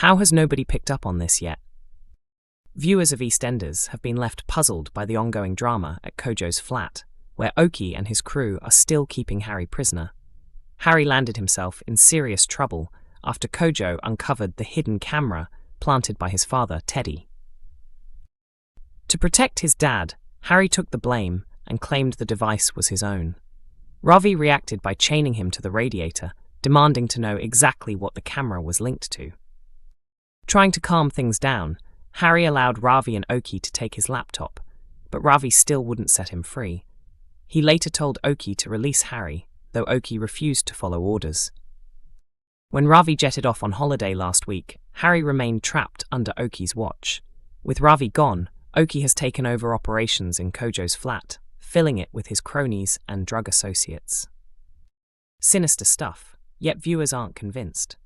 How has nobody picked up on this yet? Viewers of EastEnders have been left puzzled by the ongoing drama at Kojo's flat, where Okie and his crew are still keeping Harry prisoner. Harry landed himself in serious trouble after Kojo uncovered the hidden camera planted by his father, Teddy. To protect his dad, Harry took the blame and claimed the device was his own. Ravi reacted by chaining him to the radiator, demanding to know exactly what the camera was linked to. Trying to calm things down, Harry allowed Ravi and Okie to take his laptop, but Ravi still wouldn't set him free. He later told Okie to release Harry, though Okie refused to follow orders. When Ravi jetted off on holiday last week, Harry remained trapped under Okie's watch. With Ravi gone, Okie has taken over operations in Kojo's flat, filling it with his cronies and drug associates. Sinister stuff, yet viewers aren't convinced.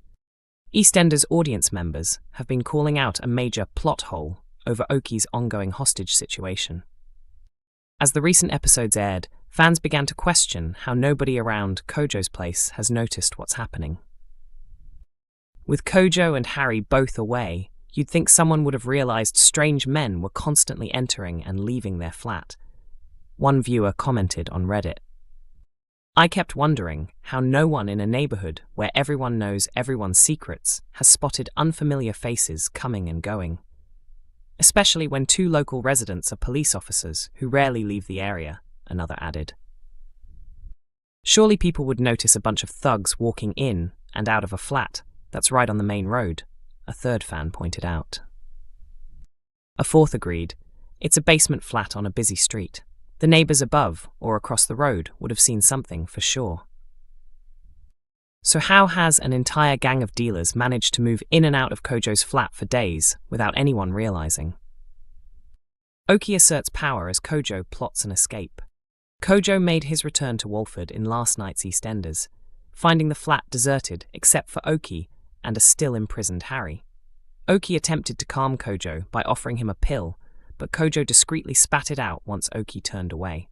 EastEnders audience members have been calling out a major plot hole over Okie's ongoing hostage situation. As the recent episodes aired, fans began to question how nobody around Kojo's place has noticed what's happening. With Kojo and Harry both away, you'd think someone would have realized strange men were constantly entering and leaving their flat. One viewer commented on Reddit, "I kept wondering how no one in a neighbourhood where everyone knows everyone's secrets has spotted unfamiliar faces coming and going. Especially when 2 local residents are police officers who rarely leave the area," another added. "Surely people would notice a bunch of thugs walking in and out of a flat that's right on the main road," a third fan pointed out. A fourth agreed, "It's a basement flat on a busy street. The neighbours above or across the road would have seen something for sure." So how has an entire gang of dealers managed to move in and out of Kojo's flat for days without anyone realising? Okie asserts power as Kojo plots an escape. Kojo made his return to Walford in last night's EastEnders, finding the flat deserted except for Okie and a still imprisoned Harry. Okie attempted to calm Kojo by offering him a pill, but Kojo discreetly spat it out once Okie turned away.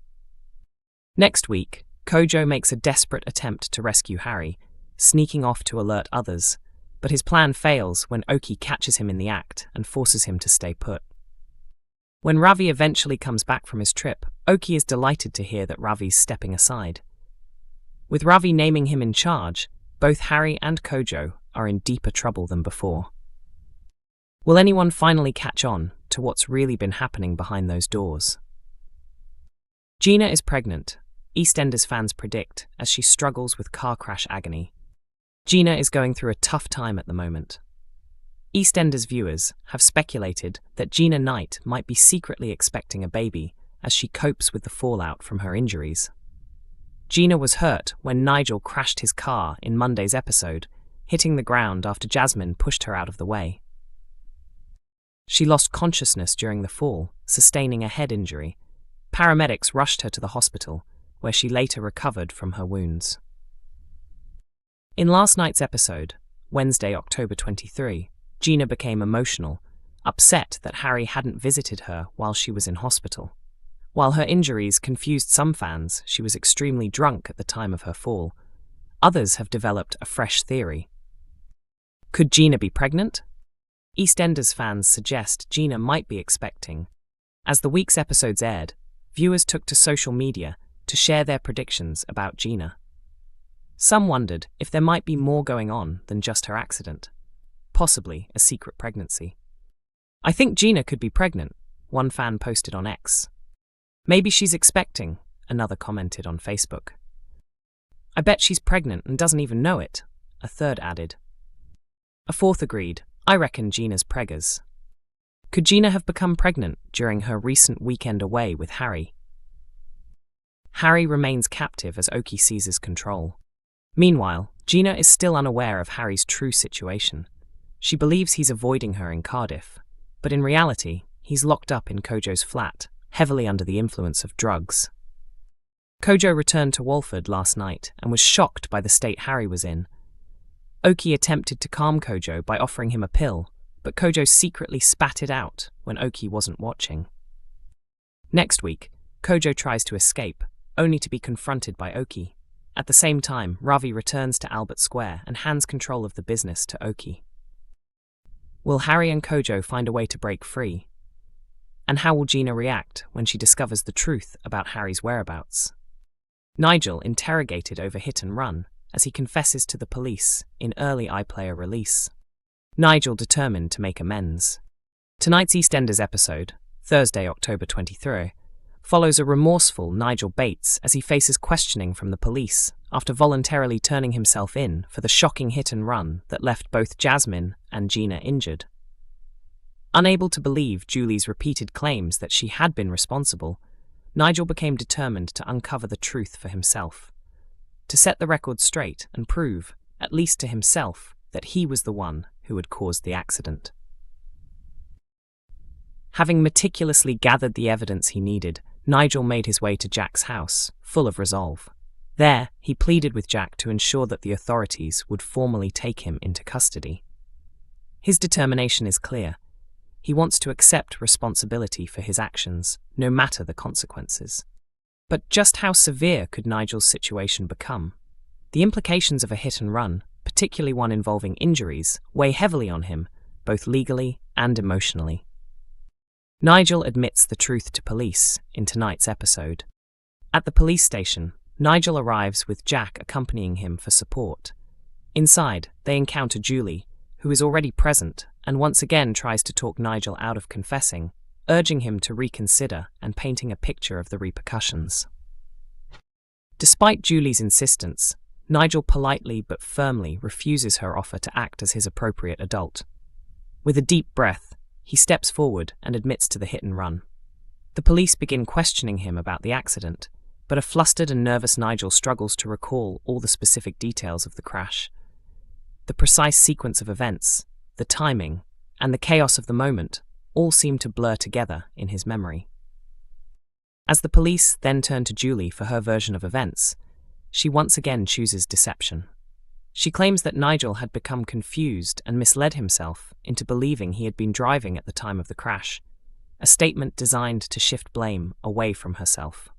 Next week, Kojo makes a desperate attempt to rescue Harry, sneaking off to alert others, but his plan fails when Okie catches him in the act and forces him to stay put. When Ravi eventually comes back from his trip, Okie is delighted to hear that Ravi's stepping aside. With Ravi naming him in charge, both Harry and Kojo are in deeper trouble than before. Will anyone finally catch on to what's really been happening behind those doors? Gina is pregnant, EastEnders fans predict, as she struggles with car crash agony. Gina is going through a tough time at the moment. EastEnders viewers have speculated that Gina Knight might be secretly expecting a baby as she copes with the fallout from her injuries. Gina was hurt when Nigel crashed his car in Monday's episode, hitting the ground after Jasmine pushed her out of the way. She lost consciousness during the fall, sustaining a head injury. Paramedics rushed her to the hospital, where she later recovered from her wounds. In last night's episode, Wednesday, October 23, Gina became emotional, upset that Harry hadn't visited her while she was in hospital. While her injuries confused some fans, she was extremely drunk at the time of her fall. Others have developed a fresh theory. Could Gina be pregnant? EastEnders fans suggest Gina might be expecting. As the week's episodes aired, viewers took to social media to share their predictions about Gina. Some wondered if there might be more going on than just her accident, possibly a secret pregnancy. "I think Gina could be pregnant," one fan posted on X. "Maybe she's expecting," another commented on Facebook. "I bet she's pregnant and doesn't even know it," a third added. A fourth agreed, "I reckon Gina's preggers." Could Gina have become pregnant during her recent weekend away with Harry? Harry remains captive as Okie seizes control. Meanwhile, Gina is still unaware of Harry's true situation. She believes he's avoiding her in Cardiff, but in reality, he's locked up in Kojo's flat, heavily under the influence of drugs. Kojo returned to Walford last night and was shocked by the state Harry was in. Okie attempted to calm Kojo by offering him a pill, but Kojo secretly spat it out when Okie wasn't watching. Next week, Kojo tries to escape, only to be confronted by Okie. At the same time, Ravi returns to Albert Square and hands control of the business to Okie. Will Harry and Kojo find a way to break free? And how will Gina react when she discovers the truth about Harry's whereabouts? Nigel interrogated over hit and run as he confesses to the police in early iPlayer release. Nigel determined to make amends. Tonight's EastEnders episode, Thursday, October 23, follows a remorseful Nigel Bates as he faces questioning from the police after voluntarily turning himself in for the shocking hit and run that left both Jasmine and Gina injured. Unable to believe Julie's repeated claims that she had been responsible, Nigel became determined to uncover the truth for himself, to set the record straight and prove, at least to himself, that he was the one who had caused the accident. Having meticulously gathered the evidence he needed, Nigel made his way to Jack's house, full of resolve. There, he pleaded with Jack to ensure that the authorities would formally take him into custody. His determination is clear. He wants to accept responsibility for his actions, no matter the consequences. But just how severe could Nigel's situation become? The implications of a hit and run, particularly one involving injuries, weigh heavily on him, both legally and emotionally. Nigel admits the truth to police in tonight's episode. At the police station, Nigel arrives with Jack accompanying him for support. Inside, they encounter Julie, who is already present and once again tries to talk Nigel out of confessing, urging him to reconsider and painting a picture of the repercussions. Despite Julie's insistence, Nigel politely but firmly refuses her offer to act as his appropriate adult. With a deep breath, he steps forward and admits to the hit and run. The police begin questioning him about the accident, but a flustered and nervous Nigel struggles to recall all the specific details of the crash. The precise sequence of events, the timing, and the chaos of the moment all seem to blur together in his memory. As the police then turn to Julie for her version of events, she once again chooses deception. She claims that Nigel had become confused and misled himself into believing he had been driving at the time of the crash, a statement designed to shift blame away from herself.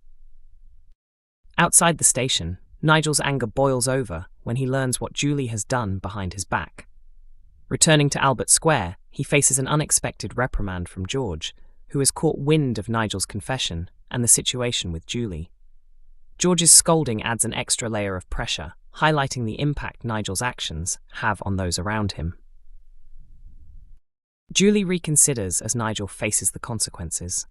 Outside the station, Nigel's anger boils over when he learns what Julie has done behind his back. Returning to Albert Square, he faces an unexpected reprimand from George, who has caught wind of Nigel's confession and the situation with Julie. George's scolding adds an extra layer of pressure, highlighting the impact Nigel's actions have on those around him. Julie reconsiders as Nigel faces the consequences.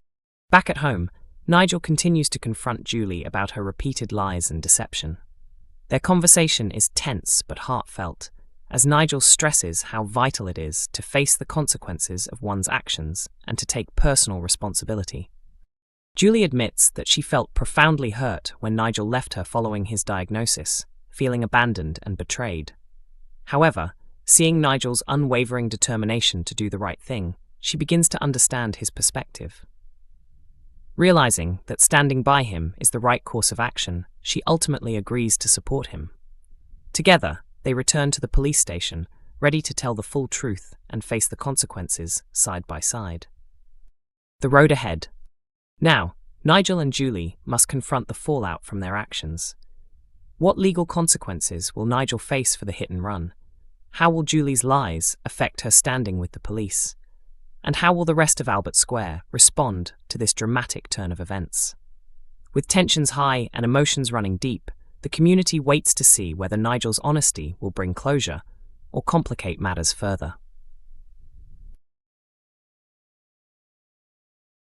Back at home, Nigel continues to confront Julie about her repeated lies and deception. Their conversation is tense but heartfelt, as Nigel stresses how vital it is to face the consequences of one's actions and to take personal responsibility. Julie admits that she felt profoundly hurt when Nigel left her following his diagnosis, feeling abandoned and betrayed. However, seeing Nigel's unwavering determination to do the right thing, she begins to understand his perspective. Realizing that standing by him is the right course of action, she ultimately agrees to support him. Together, they return to the police station, ready to tell the full truth and face the consequences side by side. The road ahead. Now, Nigel and Julie must confront the fallout from their actions. What legal consequences will Nigel face for the hit and run? How will Julie's lies affect her standing with the police? And how will the rest of Albert Square respond to this dramatic turn of events? With tensions high and emotions running deep, the community waits to see whether Nigel's honesty will bring closure or complicate matters further.